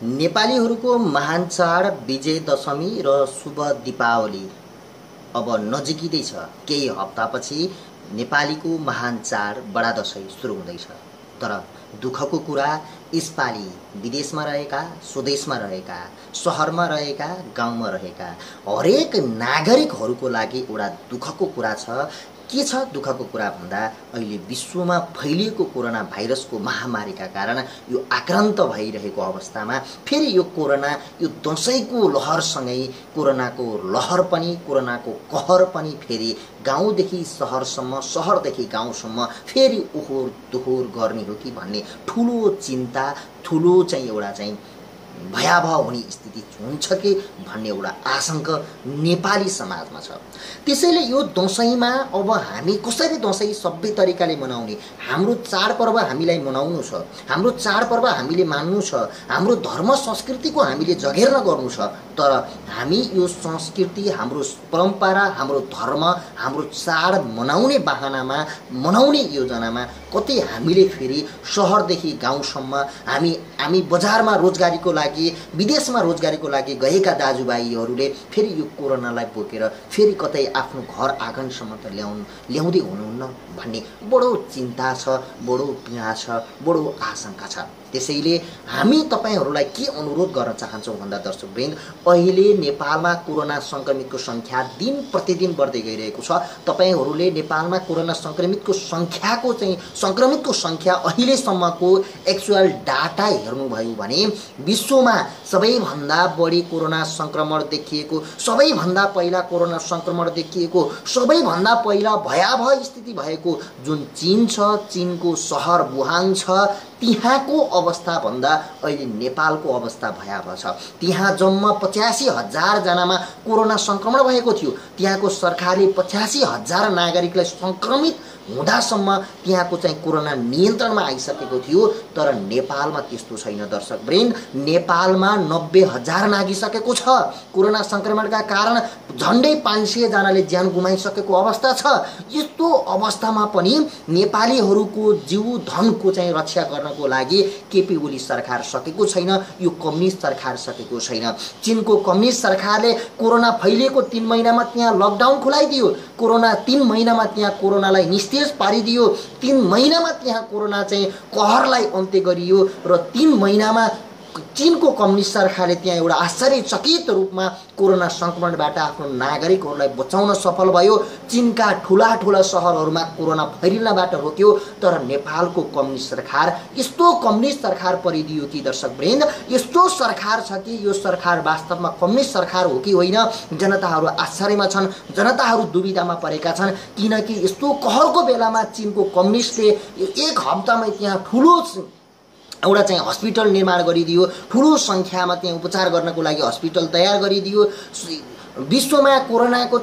नेपालीहरूको महान चाड विजय दशमी र शुभ दीपावली अब नजिकै छ। केही हप्तापछि नेपालीको महान चाड बडा दशैं सुरु हुँदैछ। तर दुःखको कुरा यसपालि विदेशमा रहेका, स्वदेशमा रहेका, शहरमा रहेका, गाउँमा रहेका हरेक नागरिकहरूको लागि एउटा दुःखको कुरा छ। के छ दुःखको कुरा भन्दा अहिले विश्वमा फैलिएको कोरोना भाइरसको महामारीका कारण यो आक्रान्त भइरहेको अवस्थामा फेरि यो कोरोना यो दशैंको लहरसँगै कोरोनाको लहर पनि, कोरोनाको कहर पनि फेरि गाउँदेखि शहरसम्म, शहरदेखि गाउँसम्म फेरि ओहोर दोहोर गर्ने हो कि भन्ने ठुलो चिन्ता, ठुलो एउटा भयावह हुने स्थिति हुन्छ कि भन्ने एउटा आशंका नेपाली समाजमा छ। त्यसैले यो दशैंमा अब हामी कसरी दशैं सबै तरिकाले मनाउने, हाम्रो चाडपर्व हामीलाई मनाउनु छ, हाम्रो चाडपर्व हामीले मान्नु छ, हाम्रो धर्म संस्कृतिको हामीले जगेर्ना गर्नु छ। तर हामी यो संस्कृति, हाम्रो परम्परा, हाम्रो धर्म, हाम्रो चाड मनाउने बहानामा, मनाउने योजनामा कतै हामीले फेरि शहरदेखि गाउँसम्म हामी बजारमा रोजगारीको लागि, विदेशमा रोजगारीको लागि गएका दाजुभाइहरूले फेरि यो कोरोनालाई बोकेर फेरि कतै आफ्नो घर आँगनसम्म त ल्याउँदै हुनुहुन्न भन्ने बडो चिन्ता छ, बडो पीडा छ, बडो आशंका छ। त्यसैले हामी तपाईहरुलाई के अनुरोध गर्न चाहन्छौं भन्दा दर्शकवृन्द, अहिले नेपालमा कोरोना संक्रमितको संख्या दिन प्रतिदिन बढ्दै गइरहेको छ। तपाईहरुले नेपालमा कोरोना संक्रमितको संक्रमितको संख्या अहिलेसम्मको एक्चुअल डाटा हेर्नुभयो भने विश्वमा सबैभन्दा बढी कोरोना संक्रमण देखिएको, सबैभन्दा पहिला कोरोना संक्रमण देखिएको, सबैभन्दा पहिला भयावह स्थिति भएको जुन चीन छ, चीनको शहर वुहान छ, त्यहाँको अवस्था भन्दा अहिले नेपालको अवस्था भयावह छ। त्यहाँ जम्मा 85,000 जनामा कोरोना संक्रमण भएको थियो। त्यहाँको सरकारले 85,000 नागरिकलाई संक्रमित हुँदासम्म त्यहाँको कोरोना नियन्त्रणमा आइसकेको थियो। तर नेपालमा त्यस्तो छैन दर्शकवृन्द। नेपालमा 90,000 नागिसकेको छ। कोरोना संक्रमणका कारण झन्डै 500 जनाले ज्यान गुमाइसकेको अवस्था छ। यस्तो अवस्थामा पनि नेपालीहरूको जीव धनको रक्षा गर्नको लागि केपी ओली सरकार सकेको छैन। यो कम्युनिस्ट सरकार सकेको छैन। चीनको कम्युनिस्ट सरकारले कोरोना फैलिएको 3 महिनामा त्यहाँ लकडाउन खुलाइदियो। कोरोना 3 महिनामा त्यहाँ कोरोनालाई निस्तेज पारिदियो। 3 महिनामा त्यहाँ कोरोना कहरलाई अन्त्य गरियो र 3 महिनामा चीनको कम्युनिस्ट सरकारले त्यहाँ एउटा आश्चर्यचकित रूपमा कोरोना संक्रमणबाट आफ्नो नागरिकहरूलाई बचाउन सफल भयो। चीनका ठूला ठूला शहरहरूमा कोरोना फैलिनबाट रोक्यो। तर नेपालको कम्युनिस्ट सरकार यस्तो कम्युनिस्ट सरकार परिदियो कि दर्शकवृन्द, यस्तो सरकार छ कि यो सरकार वास्तवमा कम्युनिस्ट सरकार हो कि होइन, जनताहरू आश्चर्यमा छन्, जनताहरू दुविधामा परेका छन्। किनकि यस्तो कहरको बेलामा चीनको कम्युनिस्टले 1 हप्तामै त्यहाँ ठूलो एउटा हस्पिटल निर्माण गरिदियो। ठूलो संख्यामा त्यहाँ उपचार गर्नको लागि हस्पिटल तयार गरिदियो। विश्वमा कोरोनाको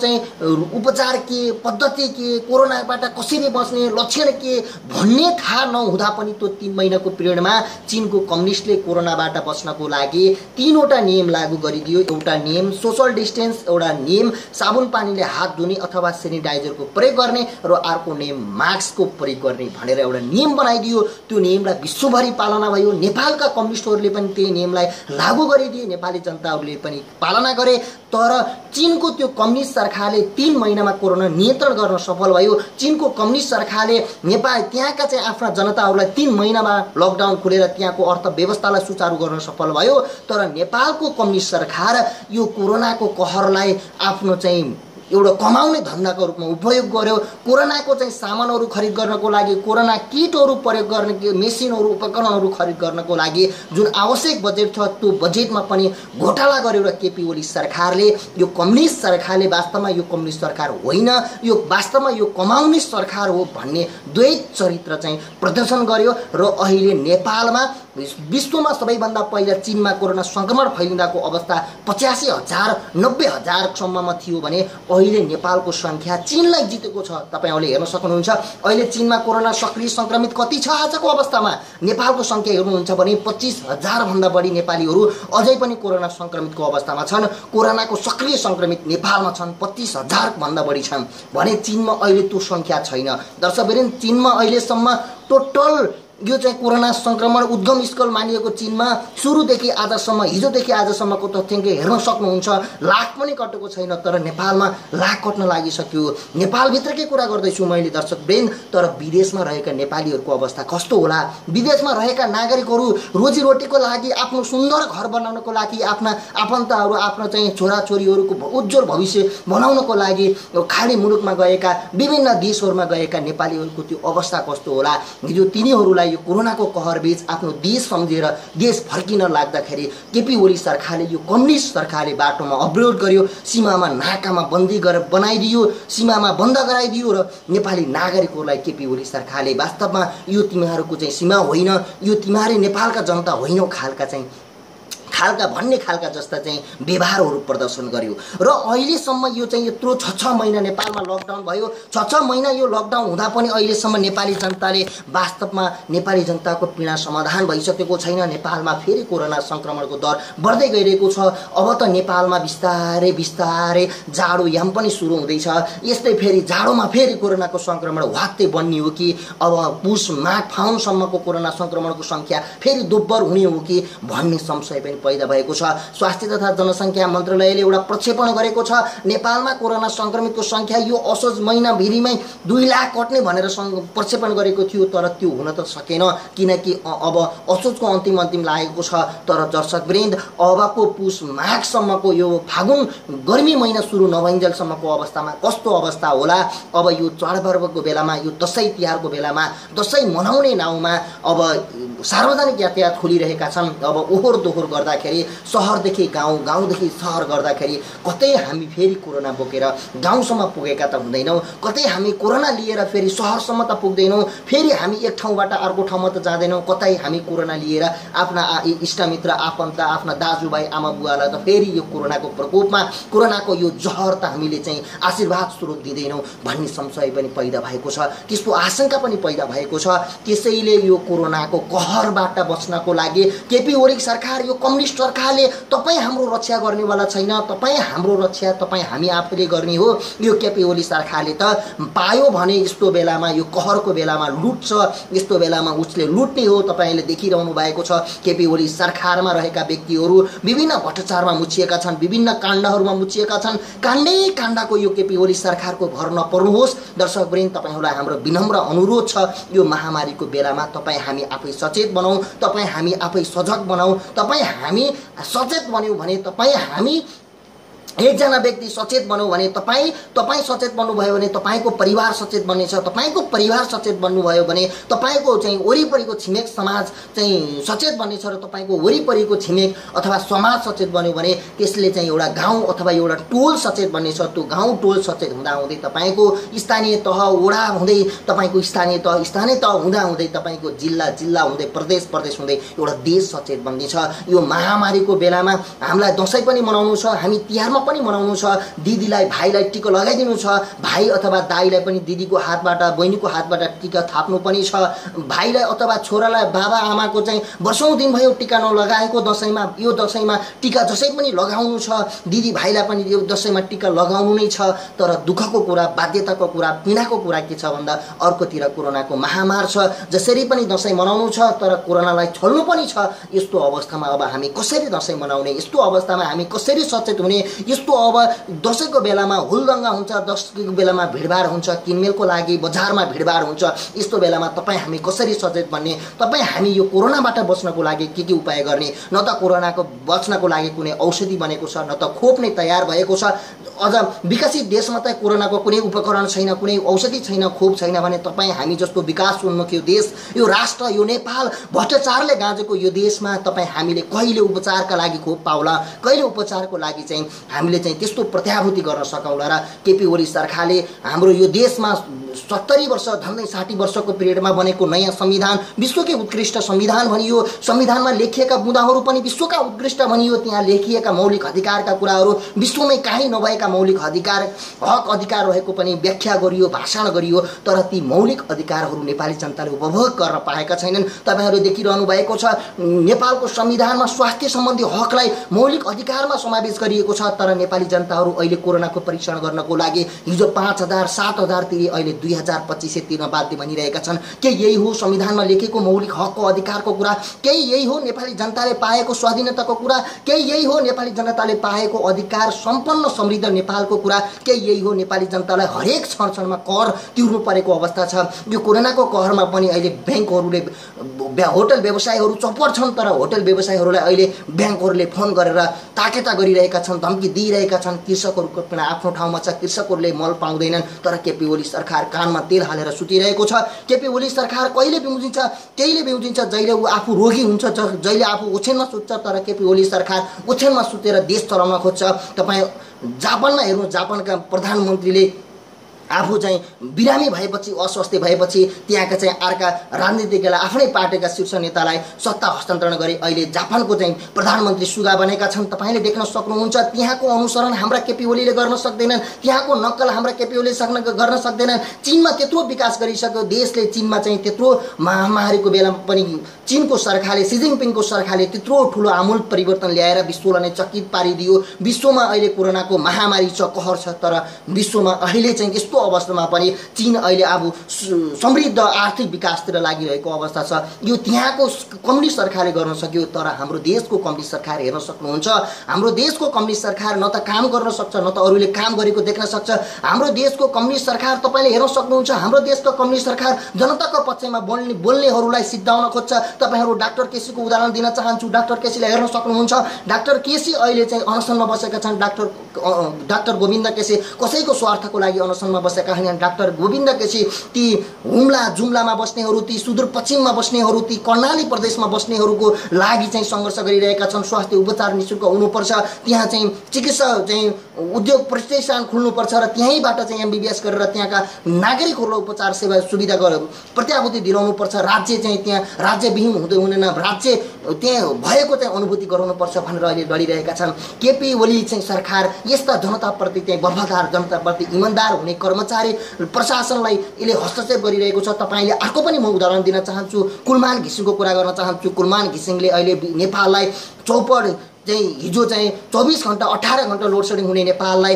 उपचार के, पद्धति के, कोरोनाबाट कसरी बच्ने, लक्षण के भन्ने थाहा नहुँदा पनि त्यो 3 महिनाको पिरियडमा चीनको कम्युनिस्टले कोरोनाबाट बच्नको लागि 3 वटा नियम लागू गरिदियो। एउटा नियम सोशल डिस्टेन्स, एउटा नियम साबुन पानीले हात धुने अथवा सेनिटाइजरको प्रयोग गर्ने र अर्को नियम मास्कको प्रयोग गर्ने भनेर एउटा नियम बनाइदियो। त्यो नियमलाई विश्वभरि पालना भयो। नेपालका कम्युनिस्टहरूले पनि त्यही नियमलाई लागू गरिदिए, नेपाली जनताहरूले पनि पालना गरे। तर चीनको त्यो कम्युनिस्ट सरकारले 3 महिनामा कोरोना नियन्त्रण गर्न सफल भयो। चीनको कम्युनिस्ट सरकारले त्यहाँका आफ्ना जनताहरूलाई 3 महिनामा लकडाउन खोलेर त्यहाँको अर्थव्यवस्थालाई सुचारू गर्न सफल भयो। तर नेपालको कम्युनिस्ट सरकार यो कोरोनाको कहरलाई आफ्नो एउटा कमाउने धन्दाको रूपमा उपयोग गर्यो। कोरोनाको सामानहरू खरिद गर्नको लागि, कोरोना किटहरू प्रयोग गर्ने मेसिनहरू, उपकरणहरू खरिद गर्नको लागि जुन आवश्यक बजेट छ त्यो बजेटमा पनि घोटाला गरेर केपी ओली सरकारले, यो कम्युनिस्ट सरकारले वास्तवमा यो कम्युनिस्ट सरकार होइन, यो वास्तवमा यो कम्युनिस्ट सरकार हो भन्ने द्वैत चरित्र प्रदर्शन गर्यो। र अहिले नेपालमा विश्वमा सबैभन्दा पहिला चीनमा कोरोना संक्रमण फैलिँदाको अवस्था 85,000 90,000 सम्ममा थियो भने अहिले नेपालको संख्या चीनलाई जितेको छ। तपाईहरुले हेर्न सक्नुहुन्छ अहिले चीनमा कोरोना सक्रिय संक्रमित कति छ आजको अवस्थामा। नेपालको संख्या हेर्नुहुन्छ भने 25,000 भन्दा बढी नेपालीहरू अझै पनि कोरोना संक्रमितको अवस्थामा छन्। कोरोनाको सक्रिय संक्रमित नेपालमा छन् 25,000 भन्दा बढी छन् भने चीनमा अहिले त्यो संख्या छैन। दर्शकवृन्द, चीनमा अहिलेसम्म टोटल यो चाहिँ कोरोना संक्रमण उद्गम स्थल मानिएको चीनमा सुरुदेखि आजसम्म हिजोदेखि आजसम्मको तथ्याङ्क हेर्न सक्नुहुन्छ। लाख पनि कटेको छैन, तर नेपालमा लाख कट्न लागिसक्यो। नेपालभित्रकै कुरा गर्दैछु मैले दर्शकवृन्द, तर विदेशमा रहेका नेपालीहरूको अवस्था कस्तो होला? विदेशमा रहेका नागरिकहरू रोजीरोटीको लागि, आफ्नो सुन्दर घर बनाउनको लागि, आफ्ना आफन्तहरू, आफ्नो चाहिँ छोराछोरीहरूको उज्जवल भविष्य बनाउनको लागि खाडी मुलुकमा गएका, विभिन्न देशहरूमा गएका नेपालीहरूको त्यो अवस्था कस्तो होला? हिजो तिनीहरूलाई यो कोरोनाको कहरबीच आफ्नो देश सम्झेर देश फर्किन लाग्दाखेरि केपी ओली सरकारले, यो कम्युनिस्ट सरकारले बाटोमा अवरोध गर्यो, सीमामा नाकामा बन्दी गरेर बनाइदियो, सीमामा बन्द गराइदियो र नेपाली नागरिकहरूलाई केपी ओली सरकारले वास्तवमा यो तिमीहरूको चाहिँ सीमा होइन, यो तिमीहरू नेपालका जनता होइनौ खालका भन्ने खालका जस्ता चाहिँ व्यवहारहरू प्रदर्शन गर्यो। र अहिलेसम्म यो चाहिँ यत्रो 6 महिना नेपालमा लकडाउन भयो। 6 महिना यो लकडाउन हुँदा पनि अहिलेसम्म नेपाली जनताले वास्तवमा नेपाली जनताको पीडा समाधान भइसकेको छैन। नेपालमा फेरि कोरोना संक्रमणको दर बढ्दै गइरहेको छ। अब त नेपालमा बिस्तारै बिस्तारै जाडो याम पनि सुरु हुँदैछ। यस्तै फेरि जाडोमा फेरि कोरोनाको संक्रमण वात्तै बन्ने हो कि अब पुष माघ फाउनसम्मको कोरोना संक्रमणको संख्या फेरि दोब्बर हुने हो कि भन्ने संशय पनि पैदा भएको छ। स्वास्थ्य तथा जनसङ्ख्या मन्त्रालयले एउटा प्रक्षेपण गरेको छ, नेपालमा कोरोना संक्रमितको संख्या यो असोज महिनाभित्रै 2 लाख कट्ने भनेर प्रक्षेपण गरेको थियो, तर त्यो हुन त सकेन किनकि अब असोजको अन्तिम लागेको छ। तर दर्शकवृन्द, अबको पुष माघसम्मको यो फागुन गर्मी महिना सुरु नभइन्जेलसम्मको अवस्थामा कस्तो अवस्था होला? अब यो चाडपर्वको बेलामा, यो दसैँ तिहारको बेलामा, दसैँ मनाउने नाउँमा अब सार्वजनिक यातायात खोलिरहेका छन्। अब ओहोर दोहोर गर्दाखेरि सहरदेखि गाउँ, गाउँदेखि सहर गर्दाखेरि कतै हामी फेरि कोरोना बोकेर गाउँसम्म पुगेका त हुँदैनौँ, कतै हामी कोरोना लिएर फेरि सहरसम्म त पुग्दैनौँ, फेरि हामी एक ठाउँबाट अर्को ठाउँमा त जाँदैनौँ, कतै हामी कोरोना लिएर आफ्ना इष्टमित्र, आफन्त, आफ्ना दाजुभाइ, आमा बुवालाई त फेरि यो कोरोनाको प्रकोपमा, कोरोनाको यो जहर त हामीले चाहिँ आशीर्वाद स्वरूप दिँदैनौँ भन्ने संशय पनि पैदा भएको छ, त्यस्तो आशंका पनि पैदा भएको छ। त्यसैले यो कोरोनाको कहरबाट बच्नको लागि केपी ओली सरकार, यो कम्युनिस्ट सरकारले तपाईँ हाम्रो रक्षा गर्नेवाला छैन, तपाईँ हाम्रो रक्षा तपाईँ हामी आफूले गर्ने हो। यो केपी ओली सरकारले त पायो भने यस्तो बेलामा, यो कहरको बेलामा लुट्छ, यस्तो बेलामा उसले लुट्ने हो। तपाईँले देखिरहनु भएको छ केपी ओली सरकारमा रहेका व्यक्तिहरू विभिन्न भ्रष्टाचारमा मुछिएका छन्, विभिन्न काण्डहरूमा मुछिएका छन्। काण्डको यो केपी ओली सरकारको भर नपर्नुहोस्। दर्शकवृन्द, तपाईँहरूलाई हाम्रो विनम्र अनुरोध छ, यो महामारीको बेलामा तपाईँ हामी आफै सचेत बनाऊ, तपाईँ हामी आफै सजग बनाऊ। तपाईँ हामी सचेत बन्यौँ भने, तपाईँ हामी एकजना व्यक्ति सचेत बन्यो भने, तपाईँ सचेत बन्नुभयो भने तपाईँको परिवार सचेत बन्नेछ, तपाईँको परिवार सचेत बन्नुभयो भने तपाईँको चाहिँ वरिपरिको छिमेक समाज चाहिँ सचेत बन्नेछ र तपाईँको वरिपरिको छिमेक अथवा समाज सचेत बन्यो भने त्यसले चाहिँ एउटा गाउँ अथवा एउटा टोल सचेत बन्नेछ। त्यो गाउँ टोल सचेत हुँदाहुँदै तपाईँको स्थानीय तह, वडा हुँदै तपाईँको स्थानीय तह हुँदाहुँदै तपाईँको जिल्ला हुँदै प्रदेश हुँदै एउटा देश सचेत बन्नेछ। यो महामारीको बेलामा हामीलाई दसैँ पनि मनाउनु छ, हामी तिहारमा पनि मनाउनु छ, दिदीलाई भाइलाई टिका लगाइदिनु छ, भाइ अथवा दाइलाई पनि दिदीको हातबाट, बहिनीको हातबाट टिका थाप्नु पनि छ, भाइलाई अथवा छोरालाई बाबा आमाको चाहिँ वर्षौं दिन भयो टिका नलगाएको दसैँमा, यो दसैँमा टिका जसै पनि लगाउनु छ, दिदी भाइलाई पनि यो दसैँमा टिका लगाउनु नै छ। तर दुःखको कुरा, बाध्यताको कुरा, पीडाको कुरा के छ भन्दा अर्कोतिर कोरोनाको महामार छ, जसरी पनि दसैँ मनाउनु छ तर कोरोनालाई छोड्नु पनि छ। यस्तो अवस्थामा अब हामी कसरी दसैँ मनाउने, यस्तो अवस्थामा हामी कसरी सचेत हुने? यस्तो अब दसैँको बेलामा हुलदङ्गा हुन्छ, दसैँको बेलामा भिडभाड हुन्छ, किनमेलको लागि बजारमा भिडभाड हुन्छ। यस्तो बेलामा तपाईँ हामी कसरी सचेत बन्ने? तपाईँ हामी यो कोरोनाबाट बच्नको लागि के उपाय गर्ने? न त कोरोनाको बच्नको लागि कुनै औषधि बनेको छ, न त खोप नै तयार भएको छ। अझ विकसित देशमा त कोरोनाको कुनै उपकरण छैन, कुनै औषधि छैन, खोप छैन भने तपाईँ हामी जस्तो विकासोन्मुखी देश, यो राष्ट्र, यो नेपाल भ्रष्टाचारले गाँजेको यो देशमा तपाईँ हामीले कहिले उपचारका लागि खोप पाउला, कहिले उपचारको लागि चाहिँ हामीले चाहिँ त्यस्तो प्रत्याभूति गर्न सकौँला? र केपी ओली सरकारले हाम्रो यो देशमा 70 वर्ष, झन्डै 60 वर्षको पिरियडमा बनेको नयाँ संविधान विश्वकै उत्कृष्ट संविधान भनियो। संविधानमा लेखिएका बुँदाहरू पनि विश्वका उत्कृष्ट भनियो। त्यहाँ लेखिएका मौलिक अधिकारका कुराहरू विश्वमै कहीँ नभएका मौलिक अधिकार, हक अधिकार रहेको पनि व्याख्या गरियो, भाषण गरियो। तर ती मौलिक अधिकारहरू नेपाली जनताले उपभोग गर्न पाएका छैनन्। तपाईहरु देखिरहनु भएको छ नेपालको संविधानमा स्वास्थ्य सम्बन्धी हकलाई मौलिक अधिकारमा समावेश गरिएको छ, तर नेपाली जनताहरू अहिले कोरोनाको परीक्षण गर्नको लागि हिजो 5000 7000 तिरे अहिले 2250 तिर्न बाध्य बनिरहेका छन्। के यही हो संविधानमा लेखेको मौलिक हकको अधिकारको कुरा? के यही हो नेपाली जनताले पाएको स्वाधीनताको कुरा? के यही हो नेपाली जनताले पाएको अधिकार सम्पन्न समृद्ध नेपालको कुरा? के यही हो नेपाली जनतालाई हरेक क्षणमा कर तिर्नु परेको अवस्था छ? यो कोरोनाको कहरमा पनि अहिले ब्याङ्कहरूले होटल व्यवसायहरू चौपट छन्, तर होटल व्यवसायहरूलाई अहिले ब्याङ्कहरूले फोन गरेर ताकेता गरिरहेका छन्, धम्की दिइरहेका छन्। कृषकहरूको पनि आफ्नो ठाउँमा छ, कृषकहरूले मल पाउँदैनन्, तर केपी ओली सरकार कानमा तेल हालेर सुतिरहेको छ। केपी ओली सरकार कहिले बिउजिन्छ? कहिले बिउजिन्छ? जहिले ऊ आफू रोगी हुन्छ, जहिले आफू ओछ्यानमा सुत्छ, तर केपी ओली सरकार ओछ्यानमा सुतेर देश चलाउन खोज्छ। तपाईँ जापानमा हेर्नु, जापानका प्रधानमन्त्रीले आफू चाहिँ बिरामी भएपछि, अस्वस्थ भएपछि त्यहाँका चाहिँ अर्का राजनीतिकलाई आफ्नै पार्टीका शीर्ष नेतालाई सत्ता हस्तान्तरण गरी अहिले जापानको चाहिँ प्रधानमन्त्री सुगा बनेका छन्। तपाईँले देख्न सक्नुहुन्छ त्यहाँको अनुसरण हाम्रा केपी ओलीले गर्न सक्दैनन्, त्यहाँको नक्कल हाम्रा केपी ओलीले गर्न सक्दैनन्। चीनमा त्यत्रो विकास गरिसक्यो देशले, चीनमा चाहिँ त्यत्रो महामारीको बेलामा पनि चीनको सरकारले, सी जिनपिङको सरकारले त्यत्रो ठुलो आमूल परिवर्तन ल्याएर विश्वलाई नै चकित पारिदियो। विश्वमा अहिले कोरोनाको महामारी छ, कहर छ, तर विश्वमा अहिले चाहिँ यस्तो अवस्थामा पनि चीन अहिले अब समृद्ध आर्थिक विकासतिर लागिरहेको अवस्था छ। यो त्यहाँको कम्युनिस्ट सरकारले गर्न सक्यो, तर हाम्रो देशको कम्युनिस्ट सरकार हेर्न सक्नुहुन्छ, हाम्रो देशको कम्युनिस्ट सरकार न त काम गर्न सक्छ, न त अरूले काम गरेको देख्न सक्छ। हाम्रो देशको कम्युनिस्ट सरकार तपाईँले हेर्न सक्नुहुन्छ, हाम्रो देशको कम्युनिस्ट सरकार जनताको पक्षमा बोल्नेहरूलाई सिद्धाउन खोज्छ। तपाईँहरू डाक्टर केसीको उदाहरण दिन चाहन्छु। डाक्टर केसीलाई हेर्न सक्नुहुन्छ, डाक्टर केसी अहिले चाहिँ अनसनमा बसेका छन्। डाक्टर गोविन्द केसी कसैको स्वार्थको लागि अनसनमा बसेका हैनन्। डाक्टर गोविन्द केसी ती हुम्ला जुम्लामा बस्नेहरू, ती सुदूरपश्चिममा बस्नेहरू, ती कर्णाली प्रदेशमा बस्नेहरूको लागि चाहिँ सङ्घर्ष गरिरहेका छन्। स्वास्थ्य उपचार निःशुल्क हुनुपर्छ, त्यहाँ चाहिँ चिकित्सा चाहिँ उद्योग प्रतिष्ठान खुल्नुपर्छ र त्यहीँबाट चाहिँ एमबीबीएस गरेर त्यहाँका नागरिकहरूलाई उपचार सेवा सुविधा प्रत्याभूति दिलाउनुपर्छ। राज्य चाहिँ त्यहाँ राज्यविहीन हुँदैन, राज्य त्यहाँ भएको चाहिँ अनुभूति गराउनुपर्छ भनेर अहिले लडिरहेका छन्। केपी ओली चाहिँ सरकार यस्ता जनताप्रति चाहिँ वफादार, जनताप्रति इमान्दार हुने कर्मचारी प्रशासनलाई यसले हस्तक्षेप गरिरहेको छ। तपाईँले अर्को पनि म उदाहरण दिन चाहन्छु, कुलमान घिसिङको कुरा गर्न चाहन्छु। कुलमान घिसिङले अहिले नेपाललाई चौपट चाहिँ हिजो चाहिँ 24 घण्टा 18 घण्टा लोड सेडिङ हुने नेपाललाई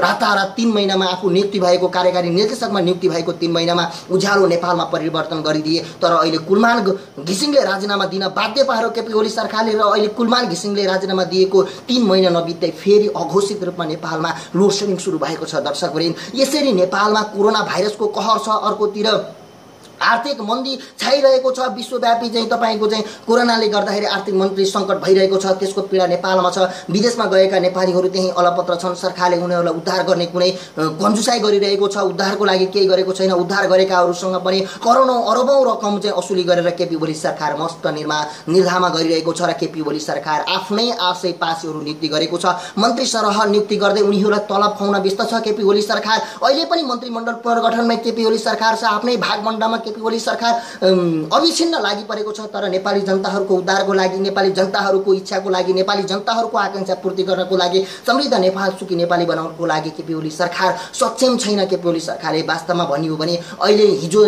रातारात 3 महिनामा आफू नियुक्ति भएको, कार्यकारी निर्देशकमा नियुक्ति भएको 3 महिनामा उज्यालो नेपालमा परिवर्तन गरिदिए। तर अहिले कुलमान घिसिङले राजीनामा दिन बाध्य पार्यो केपी ओली सरकारले, र अहिले कुलमान घिसिङले राजीनामा दिएको 3 महिना नबित्दै फेरि अघोषित रूपमा नेपालमा लोड सेडिङ सुरु भएको छ। दर्शकवृन्द, यसरी नेपालमा कोरोना भाइरसको कहर छ, अर्कोतिर आर्थिक मन्दी छाइरहेको छ। विश्वव्यापी चाहिँ तपाईँको चाहिँ कोरोनाले गर्दाखेरि आर्थिक मन्त्री सङ्कट भइरहेको छ, त्यसको पीडा नेपालमा छ। विदेशमा गएका नेपालीहरू त्यही अलपत्र छन्। सरकारले उनीहरूलाई उद्धार गर्ने कुनै कन्जुसाइ गरिरहेको छ, उद्धारको लागि केही गरेको छैन। उद्धार गरेकाहरूसँग पनि करोडौँ अरबौँ रकम चाहिँ असुली गरेर केपी ओली सरकार मस्त निर्धामा गरिरहेको छ। र केपी ओली सरकार आफ्नै आशय पासीहरू नियुक्ति गरेको छ, मन्त्री सरह नियुक्ति गर्दै उनीहरूलाई तलब खुवाउन व्यस्त छ केपी ओली सरकार। अहिले पनि मन्त्रीमण्डल पुनर्गठनमा केपी ओली सरकार छ, आफ्नै भागमण्डलमा केपी ओली सरकार अविछिन्न लागि परेको छ। तर नेपाली जनताहरूको उद्धारको लागि, नेपाली जनताहरूको इच्छाको लागि, नेपाली जनताहरूको आकांक्षा पूर्ति गर्नको लागि, समृद्ध नेपाल सुखी नेपाली बनाउनको लागि केपी ओली सरकार सक्षम छैन। केपी ओली सरकारले वास्तवमा भनियो भने अहिले हिजो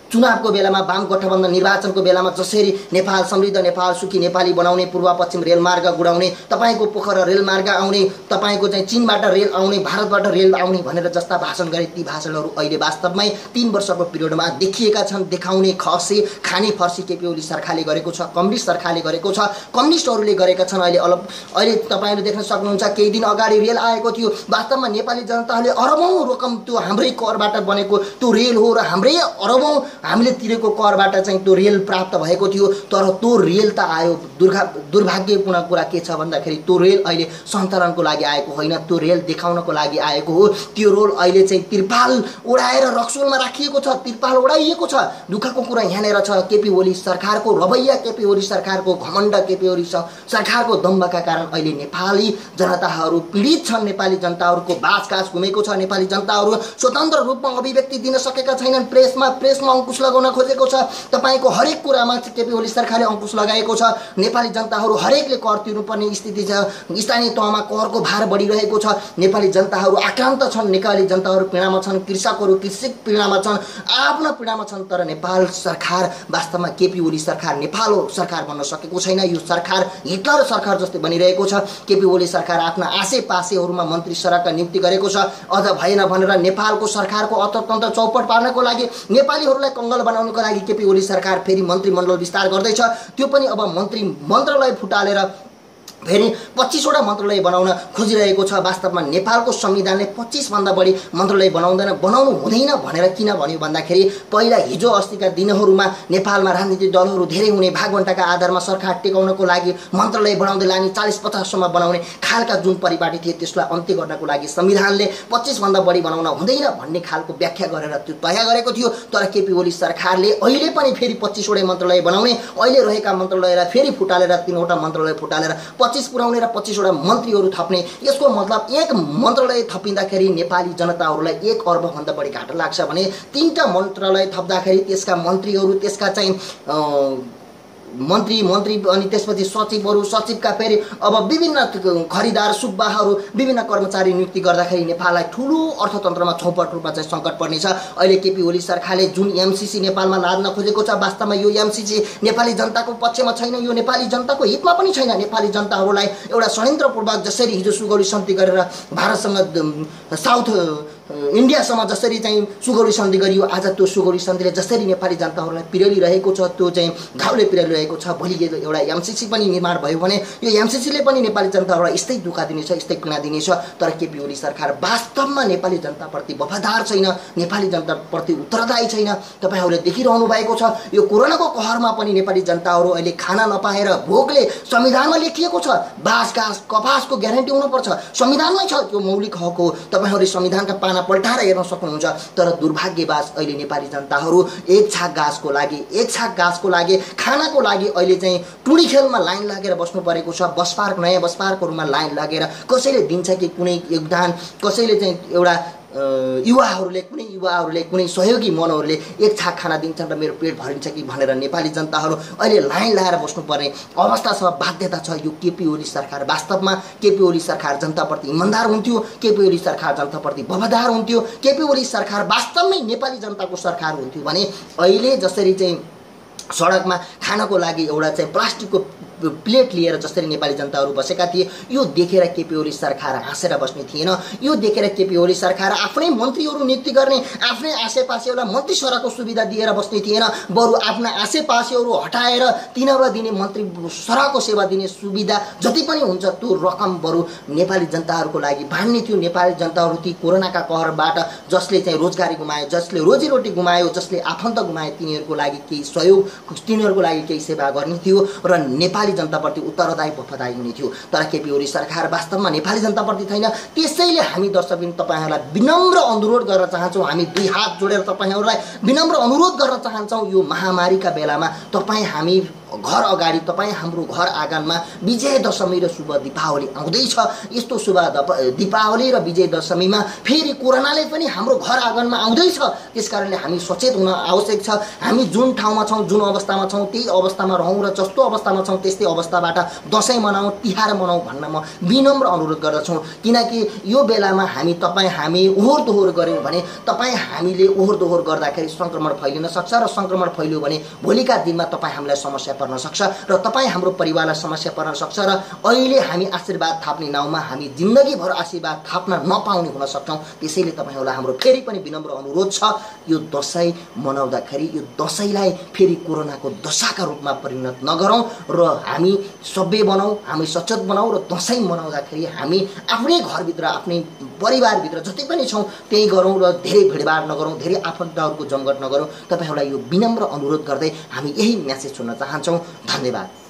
चुनावको बेलामा वाम गठबन्धन निर्वाचनको बेलामा जसरी नेपाल समृद्ध नेपाल सुखी नेपाली बनाउने, पूर्व पश्चिम रेलमार्ग गुडाउने, तपाईँको पोखरा रेलमार्ग आउने, तपाईँको चाहिँ चीनबाट रेल आउने, भारतबाट रेल आउने भनेर जस्ता भाषण गरे, ती भाषणहरू अहिले वास्तवमै 3 वर्षको पिरियडमा देखिएका छन्। देखाउने खसे खाने फर्सी केपी ओली सरकारले गरेको छ, कम्युनिस्ट सरकारले गरेको छ, कम्युनिस्टहरूले गरेका छन्। अहिले तपाईँले देख्न सक्नुहुन्छ, केही दिन अगाडि रेल आएको थियो। वास्तवमा नेपाली जनताले अरबौँ रकम त्यो हाम्रै करबाट बनेको त्यो रेल हो र हाम्रै अरबौँ हामीले तिरेको करबाट चाहिँ त्यो रेल प्राप्त भएको थियो। तर त्यो रेल त आयो, दुर्भाग्यपूर्ण कुरा के छ भन्दाखेरि त्यो रेल अहिले सञ्चालनको लागि आएको होइन, त्यो रेल देखाउनको लागि आएको हो। त्यो रेल अहिले चाहिँ तिरपाल ओढाएर रक्सोलमा राखिएको छ, तिरपाल ओढाइएको छ। दुःखको कुरा यहाँनिर छ, केपी ओली सरकारको रवैया, केपी ओली सरकारको घमण्ड, केपी ओली सरकारको दम्बका कारण अहिले नेपाली जनताहरू पीडित छन्। नेपाली जनताहरूको बासकास घुमेको छ। नेपाली जनताहरू स्वतन्त्र रूपमा अभिव्यक्ति दिन सकेका छैनन्। प्रेसमा अंकुश लगाउन खोजेको छ। तपाईको हरेक कुरामा केपी ओली सरकारले अंकुश लगाएको छ। नेपाली जनताहरू हरेकले कर तिर्नुपर्ने स्थिति छ। स्थानीय तहमा करको भार बढिरहेको छ। नेपाली जनताहरू आक्रान्त छन्, नेपाली जनताहरू पीडामा छन्, कृषकहरू कृषक पीडामा छन्, आफ्ना पीडामा छन्। तर नेपाल सरकार वास्तवमा केपी ओली सरकार नेपालको सरकार बन्न सकेको छैन। यो सरकार हिटलर सरकार जस्तै बनिरहेको छ। केपी ओली सरकार आफ्ना आसेपासेहरूमा मन्त्री सरकारका नियुक्ति गरेको छ। अझ भएन भनेर नेपालको सरकारको अर्थतन्त्र चौपट पार्नको लागि, नेपालीहरूलाई कंगाल बनाउनको लागि केपी ओली सरकार फेरि मन्त्रीमण्डल विस्तार गर्दैछ। त्यो पनि अब मन्त्रालय फुटालेर फेरि 25 वटा मन्त्रालय बनाउन खोजिरहेको छ। वास्तवमा नेपालको संविधानले 25 भन्दा बढी मन्त्रालय बनाउनु हुँदैन भनेर किन भन्यो भन्दाखेरि पहिला हिजो अस्तिका दिनहरूमा नेपालमा राजनीतिक दलहरू धेरै हुने, भागवण्टाका आधारमा सरकार टेकाउनको लागि मन्त्रालय बनाउँदै लाने, 40-50 सम्म बनाउने खालका जुन परिपाटी थिए त्यसलाई अन्त्य गर्नको लागि संविधानले 25 भन्दा बढी बनाउन हुँदैन भन्ने खालको व्याख्या गरेर त्यो तय गरेको थियो। तर केपी ओली सरकारले अहिले पनि फेरि 25 वटा मन्त्रालय बनाउने, अहिले रहेका मन्त्रालयलाई फेरि फुटालेर 3 वटा मन्त्रालय फुटालेर 25 पुर्याउने र 25 वटा मन्त्रीहरू थप्ने। यसको मतलब एक मन्त्रालय थपिँदाखेरि नेपाली जनताहरूलाई 1 अर्ब भन्दा बढी घाटा लाग्छ भने 3टा मन्त्रालय थप्दाखेरि त्यसका मन्त्रीहरू, त्यसका चाहिँ मन्त्री अनि त्यसपछि सचिवहरू, सचिवका फेरि अब विभिन्न खरिदार सुब्बाहरू, विभिन्न कर्मचारी नियुक्ति गर्दाखेरि नेपाललाई ठुलो अर्थतन्त्रमा छौपट रूपमा चाहिँ सङ्कट पर्नेछ। अहिले केपी ओली सरकारले जुन एमसीसी नेपालमा लाद्न खोजेको छ, वास्तवमा यो एमसीसी नेपाली जनताको पक्षमा छैन, यो नेपाली जनताको हितमा पनि छैन। नेपाली जनताहरूलाई एउटा षड्यन्त्रपूर्वक जसरी हिजो सुगौली सन्धि गरेर भारतसँग साउथ इन्डियासम्म जसरी चाहिँ सुगौली सन्धि गरियो, आज त्यो सुगौली सन्धिले जसरी नेपाली जनताहरूलाई पिरेलिरहेको छ, त्यो चाहिँ घाउले पिरेलिरहेको छ। भोलि एउटा एमसीसी पनि निर्माण भयो भने यो एमसीसीले पनि नेपाली जनताहरूलाई यस्तै दुःख दिनेछ, यस्तै पीडा दिनेछ। तर केपी ओली सरकार वास्तवमा नेपाली जनताप्रति वफादार छैन, नेपाली जनताप्रति उत्तरदायी छैन। तपाईहरूले देखिरहनु भएको छ, यो कोरोनाको कहरमा पनि नेपाली जनताहरू अहिले खाना नपाएर भोकले, संविधानमा लेखिएको छ बाँस घाँस कपासको ग्यारेन्टी हुनुपर्छ, संविधानमै छ त्यो मौलिक हक हो। तपाईहरूले संविधानका पाना पल्टाएर हेर्न सक्नुहुन्छ। तर दुर्भाग्यवश अहिले नेपाली जनताहरू एक छाक घाँसको लागि खानाको लागि अहिले चाहिँ टुडी खेलमा लाइन लागेर बस्नु परेको छ। बस पार्क, नयाँ बस पार्कहरूमा लाइन लागेर कसैले दिन्छ कि कुनै योगदान, कसैले चाहिँ एउटा युवाहरूले कुनै सहयोगी मनहरूले एक छाक खाना दिन्छन् र मेरो पेट भरिन्छ कि भनेर नेपाली जनताहरू अहिले लाइन लगाएर बस्नुपर्ने अवस्था छ, बाध्यता छ। यो केपी ओली सरकार वास्तवमा केपी ओली सरकार जनताप्रति इमान्दार हुन्थ्यो, केपी ओली सरकार जनताप्रति वफादार हुन्थ्यो, केपी ओली सरकार वास्तवमै नेपाली जनताको सरकार हुन्थ्यो भने अहिले जसरी चाहिँ सडकमा खानको लागि एउटा चाहिँ प्लास्टिकको प्लेट लिएर जसरी नेपाली जनताहरू बसेका थिए, यो देखेर केपी ओली सरकार हाँसेर बस्ने थिएन। यो देखेर केपी ओली सरकार आफ्नै मन्त्रीहरू नियुक्ति गर्ने, आफ्नै आसेपासेहरूलाई मन्त्री सरहको सुविधा दिएर बस्ने थिएन, बरु आफ्ना आसेपासेहरू हटाएर तिनीहरूलाई दिने मन्त्री सरहको सेवा दिने सुविधा जति पनि हुन्छ त्यो रकम बरु नेपाली जनताहरूको लागि बाँड्ने थियो। नेपाली जनताहरू ती कोरोनाका कहरबाट जसले चाहिँ रोजगारी गुमायो, जसले रोजीरोटी गुमायो, जसले आफन्त गुमायो, तिनीहरूको लागि केही सहयोग, तिनीहरूको लागि केही सेवा गर्ने थियो र नेपाली जनताप्रति उत्तरदायी वफादारी हुने थियो। तर केपी ओली सरकार वास्तवमा नेपाली जनताप्रति छैन। त्यसैले हामी दर्शकबिन तपाईहरूलाई विनम्र अनुरोध गर्न चाहन्छौँ, हामी 2 हात जोडेर तपाईहरूलाई विनम्र अनुरोध गर्न चाहन्छौँ, यो महामारीका बेलामा तपाईँ हामी घर अगाडि, तपाईँ हाम्रो घर आँगनमा विजय दशमी र शुभ दीपावली आउँदैछ। यस्तो शुभ दीपावली र विजय दशमीमा फेरि कोरोनाले पनि हाम्रो घर आँगनमा आउँदैछ। त्यसकारणले हामी सचेत हुन आवश्यक छ। हामी जुन ठाउँमा छौँ, जुन अवस्थामा छौँ त्यही अवस्थामा रहौँ र जस्तो अवस्थामा छौँ त्यस्तै अवस्थाबाट दसैँ मनाउँ, तिहार मनाउँ भन्न म विनम्र अनुरोध गर्दछौँ। किनकि यो बेलामा हामी ओहोर दोहोर गऱ्यौँ भने हामीले ओहोर दोहोर गर्दाखेरि सङ्क्रमण फैलिन सक्छ र सङ्क्रमण फैल्यो भने भोलिका दिनमा तपाईँ हामीलाई समस्या पर्न सक्छ र तपाईँ हाम्रो परिवारलाई समस्या पर्न सक्छ र अहिले हामी आशीर्वाद थाप्ने नाउँमा हामी जिन्दगीभर आशीर्वाद थाप्न नपाउने हुन सक्छौँ। त्यसैले तपाईँहरूलाई हाम्रो फेरि पनि विनम्र अनुरोध छ, यो दसैँ मनाउँदाखेरि यो दसैँलाई फेरि कोरोनाको दशाका रूपमा परिणत नगरौँ र हामी सभ्य बनाऊ, हामी सचेत बनाऊ र दसैँ मनाउँदाखेरि हामी आफ्नै घरभित्र, आफ्नै परिवारभित्र जति पनि छौँ त्यही गरौँ र धेरै भिडभाड नगरौँ, धेरै आफन्तहरूको जमघट नगरौँ। तपाईँहरूलाई यो विनम्र अनुरोध गर्दै हामी यही म्यासेज सुन्न चाहन्छौँ। धन्यवाद।